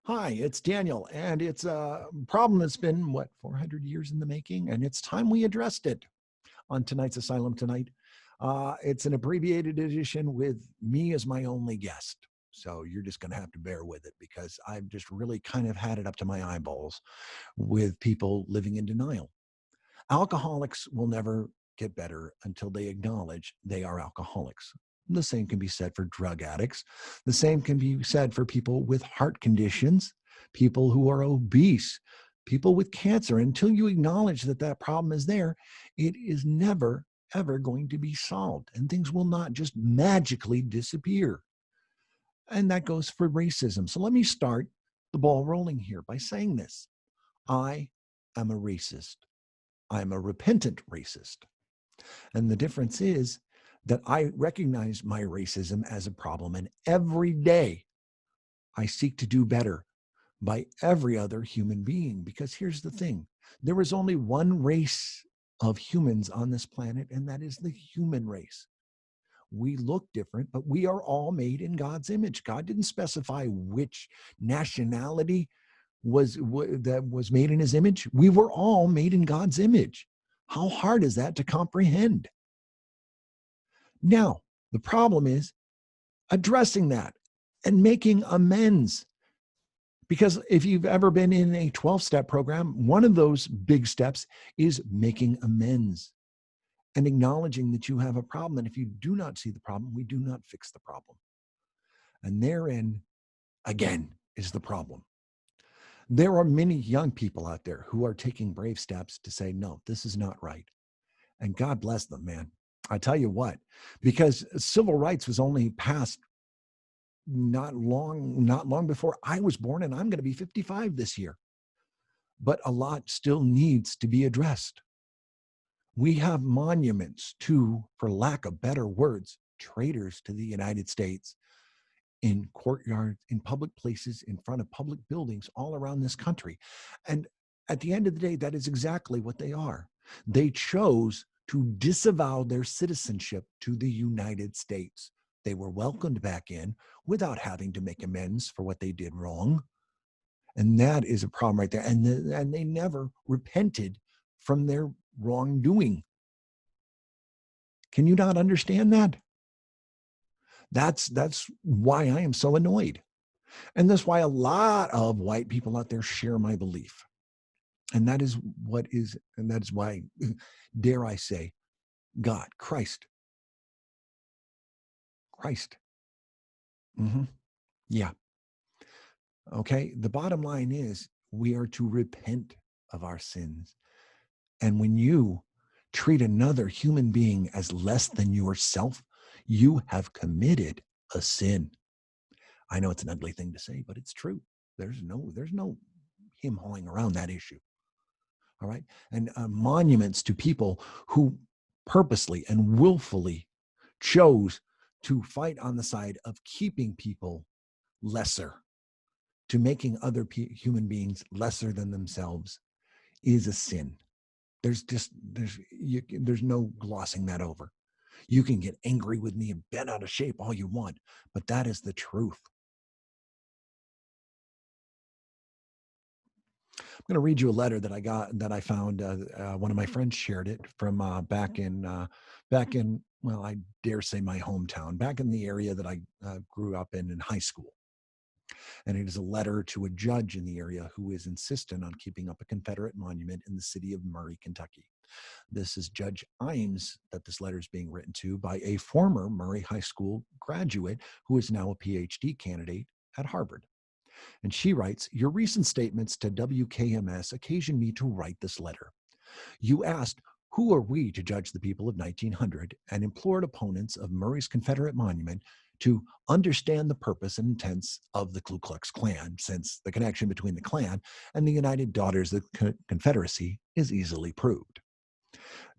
Hi, it's Daniel, and it's a problem that's been, 400 years in the making, and it's time we addressed it on tonight's Asylum Tonight. It's an abbreviated edition with me as my only guest. So you're just going to have to bear with it because I've just really kind of had it up to my eyeballs with people living in denial. Alcoholics will never get better until they acknowledge they are alcoholics. The same can be said for drug addicts. The same can be said for people with heart conditions, people who are obese, people with cancer. Until you acknowledge that that problem is there, it is never, ever going to be solved. And things will not just magically disappear. And that goes for racism. So let me start the ball rolling here by saying this. I am a racist. I'm a repentant racist. And the difference is that I recognize my racism as a problem. And every day I seek to do better by every other human being. Because here's the thing, there is only one race of humans on this planet, and that is the human race. We look different, but we are all made in God's image. God didn't specify which nationality that was made in his image. We were all made in God's image. How hard is that to comprehend? Now, the problem is addressing that and making amends. Because if you've ever been in a 12-step program, one of those big steps is making amends and acknowledging that you have a problem. And if you do not see the problem, we do not fix the problem. And therein, again, is the problem. There are many young people out there who are taking brave steps to say, no, this is not right. And God bless them, man. I tell you what, because civil rights was only passed not long before I was born, and I'm going to be 55 this year. But a lot still needs to be addressed. We have monuments to, for lack of better words, traitors to the United States in courtyards, in public places, in front of public buildings all around this country. And at the end of the day, that is exactly what they are. They chose to disavow their citizenship to the United States. They were welcomed back in without having to make amends for what they did wrong. And that is a problem right there. And they never repented from their wrongdoing. Can you not understand that? That's why I am so annoyed. And that's why a lot of white people out there share my belief. And that is why, dare I say, God, Christ. Mm-hmm. Yeah. Okay. The bottom line is we are to repent of our sins. And when you treat another human being as less than yourself, you have committed a sin. I know it's an ugly thing to say, but it's true. There's no him hawing around that issue. All right. And monuments to people who purposely and willfully chose to fight on the side of keeping people lesser, to making other human beings lesser than themselves, is a sin. There's no glossing that over. You can get angry with me and bent out of shape all you want, but that is the truth. I'm going to read you a letter that I found. One of my friends shared it from back in, well, I dare say my hometown, back in the area that I grew up in high school. And it is a letter to a judge in the area who is insistent on keeping up a Confederate monument in the city of Murray, Kentucky. This is Judge Imes that this letter is being written to by a former Murray High School graduate who is now a PhD candidate at Harvard. And she writes, your recent statements to WKMS occasioned me to write this letter. You asked, who are we to judge the people of 1900, and implored opponents of Murray's Confederate monument to understand the purpose and intents of the Ku Klux Klan, since the connection between the Klan and the United Daughters of the Confederacy is easily proved.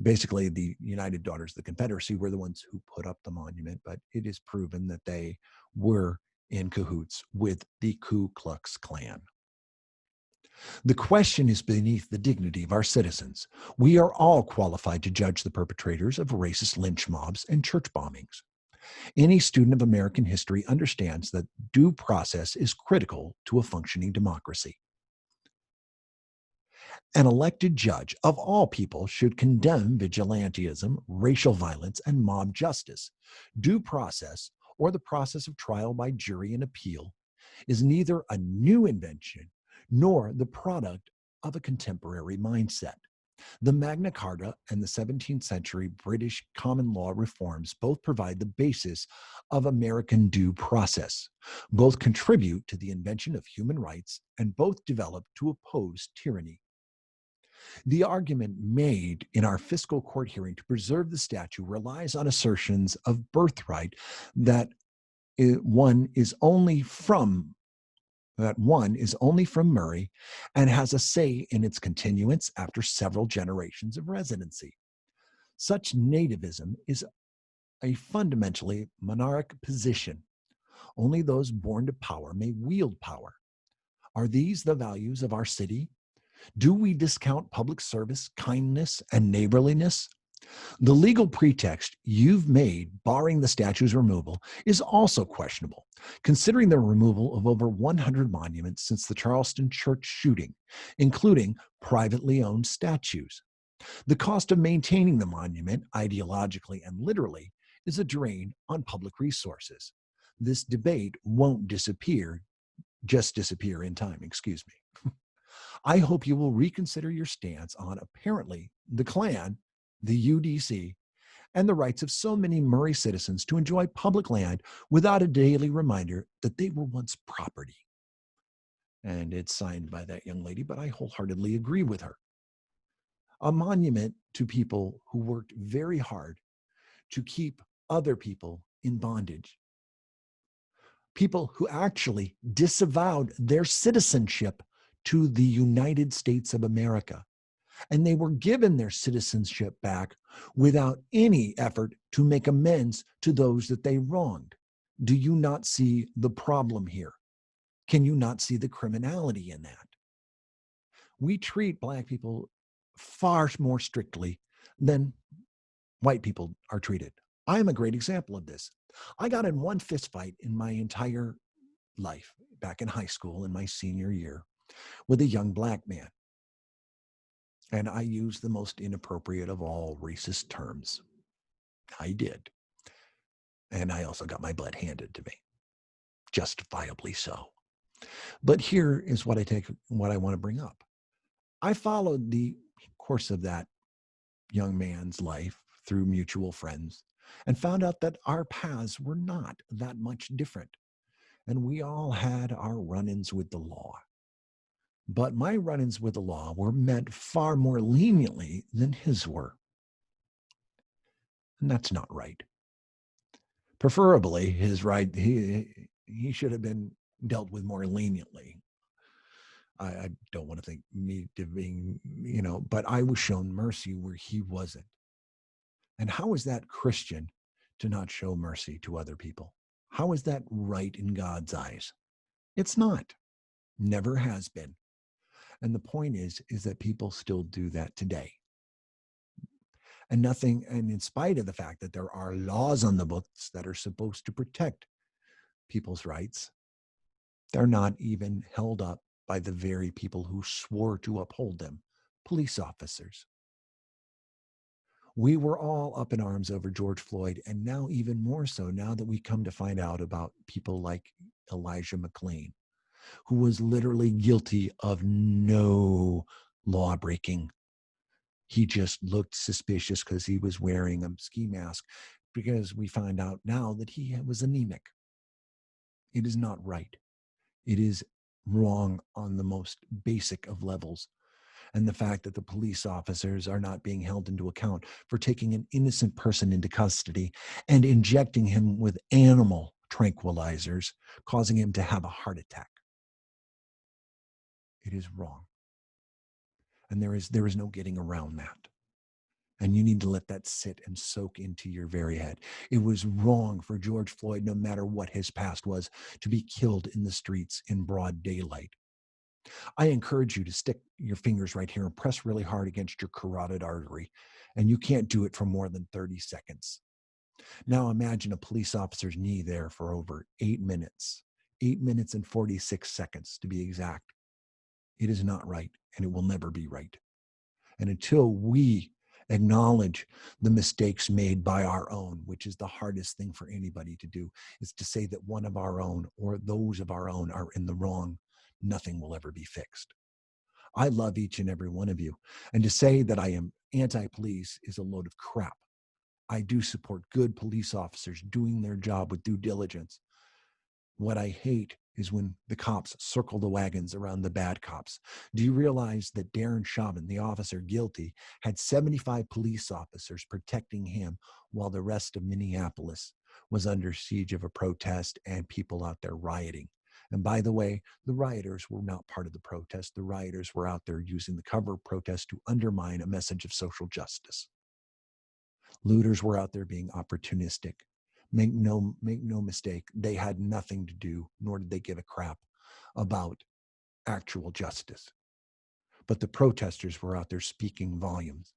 Basically, the United Daughters of the Confederacy were the ones who put up the monument, but it is proven that they were in cahoots with the Ku Klux Klan. The question is beneath the dignity of our citizens. We are all qualified to judge the perpetrators of racist lynch mobs and church bombings. Any student of American history understands that due process is critical to a functioning democracy. An elected judge of all people should condemn vigilantism, racial violence, and mob justice. Due process, or the process of trial by jury and appeal, is neither a new invention nor the product of a contemporary mindset. The Magna Carta and the 17th century British common law reforms both provide the basis of American due process. Both contribute to the invention of human rights, and both develop to oppose tyranny. The argument made in our fiscal court hearing to preserve the statute relies on assertions of birthright that one is only from Murray and has a say in its continuance after several generations of residency. Such nativism is a fundamentally monarchic position. Only those born to power may wield power. Are these the values of our city? Do we discount public service, kindness, and neighborliness? The legal pretext you've made barring the statue's removal is also questionable, considering the removal of over 100 monuments since the Charleston church shooting, including privately owned statues. The cost of maintaining the monument, ideologically and literally, is a drain on public resources. This debate won't disappear in time, excuse me. I hope you will reconsider your stance on apparently the Klan, the UDC, and the rights of so many Murray citizens to enjoy public land without a daily reminder that they were once property. And it's signed by that young lady, but I wholeheartedly agree with her. A monument to people who worked very hard to keep other people in bondage. People who actually disavowed their citizenship to the United States of America. And they were given their citizenship back without any effort to make amends to those that they wronged. Do you not see the problem here? Can you not see the criminality in that? We treat Black people far more strictly than white people are treated. I am a great example of this. I got in one fist fight in my entire life back in high school in my senior year with a young Black man. And I used the most inappropriate of all racist terms. I did. And I also got my butt handed to me, justifiably so. But here is what I want to bring up. I followed the course of that young man's life through mutual friends and found out that our paths were not that much different. And we all had our run-ins with the law. But my run-ins with the law were met far more leniently than his were. And that's not right. Preferably, he should have been dealt with more leniently. I don't want to think me to being, but I was shown mercy where he wasn't. And how is that Christian to not show mercy to other people? How is that right in God's eyes? It's not. Never has been. And the point is that people still do that today. And in spite of the fact that there are laws on the books that are supposed to protect people's rights, they're not even held up by the very people who swore to uphold them, police officers. We were all up in arms over George Floyd, and now even more so now that we come to find out about people like Elijah McClain, who was literally guilty of no law breaking. He just looked suspicious because he was wearing a ski mask, because we find out now that he was anemic. It is not right. It is wrong on the most basic of levels. And the fact that the police officers are not being held into account for taking an innocent person into custody and injecting him with animal tranquilizers, causing him to have a heart attack. It is wrong. And there is no getting around that. And you need to let that sit and soak into your very head. It was wrong for George Floyd, no matter what his past was, to be killed in the streets in broad daylight. I encourage you to stick your fingers right here and press really hard against your carotid artery. And you can't do it for more than 30 seconds. Now imagine a police officer's knee there for over 8 minutes, 8 minutes and 46 seconds to be exact. It is not right, and it will never be right. And until we acknowledge the mistakes made by our own, which is the hardest thing for anybody to do, is to say that one of our own or those of our own are in the wrong, nothing will ever be fixed. I love each and every one of you. And to say that I am anti-police is a load of crap. I do support good police officers doing their job with due diligence. What I hate is when the cops circle the wagons around the bad cops. Do you realize that Darren Chauvin, the officer guilty, had 75 police officers protecting him while the rest of Minneapolis was under siege of a protest and people out there rioting? And by the way, the rioters were not part of the protest. The rioters were out there using the cover of protest to undermine a message of social justice. Looters were out there being opportunistic. Make no mistake, they had nothing to do, nor did they give a crap about actual justice. But the protesters were out there speaking volumes.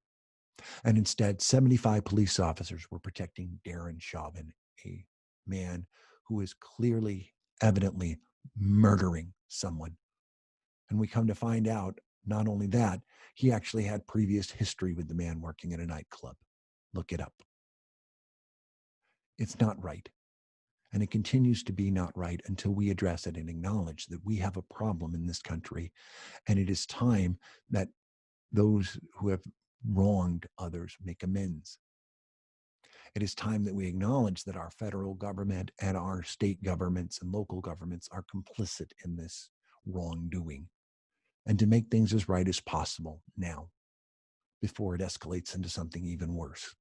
And instead, 75 police officers were protecting Darren Chauvin, a man who is clearly, evidently murdering someone. And we come to find out, not only that, he actually had previous history with the man working at a nightclub. Look it up. It's not right. And it continues to be not right until we address it and acknowledge that we have a problem in this country. And it is time that those who have wronged others make amends. It is time that we acknowledge that our federal government and our state governments and local governments are complicit in this wrongdoing, and to make things as right as possible now before it escalates into something even worse.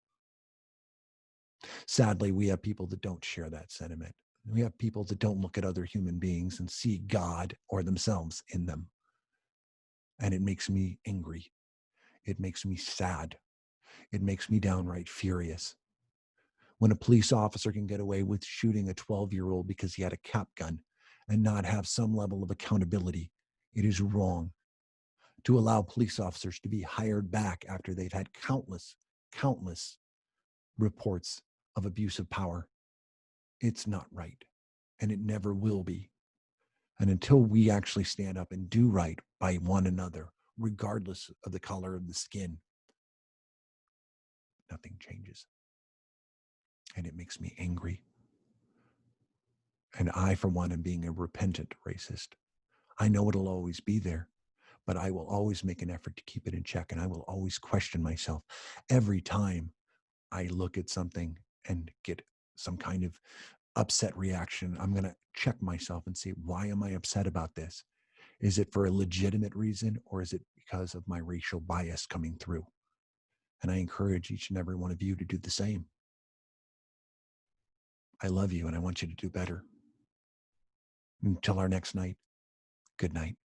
Sadly, we have people that don't share that sentiment. We have people that don't look at other human beings and see God or themselves in them. And it makes me angry. It makes me sad. It makes me downright furious. When a police officer can get away with shooting a 12-year-old because he had a cap gun and not have some level of accountability, it is wrong. To allow police officers to be hired back after they've had countless reports of abuse of power, it's not right, and it never will be. And until we actually stand up and do right by one another, regardless of the color of the skin, nothing changes. And it makes me angry. And I, for one, am being a repentant racist. I know it'll always be there, but I will always make an effort to keep it in check. And I will always question myself every time I look at something and get some kind of upset reaction. I'm going to check myself and see, why am I upset about this? Is it for a legitimate reason, or is it because of my racial bias coming through? And I encourage each and every one of you to do the same. I love you, and I want you to do better. Until our next night, good night.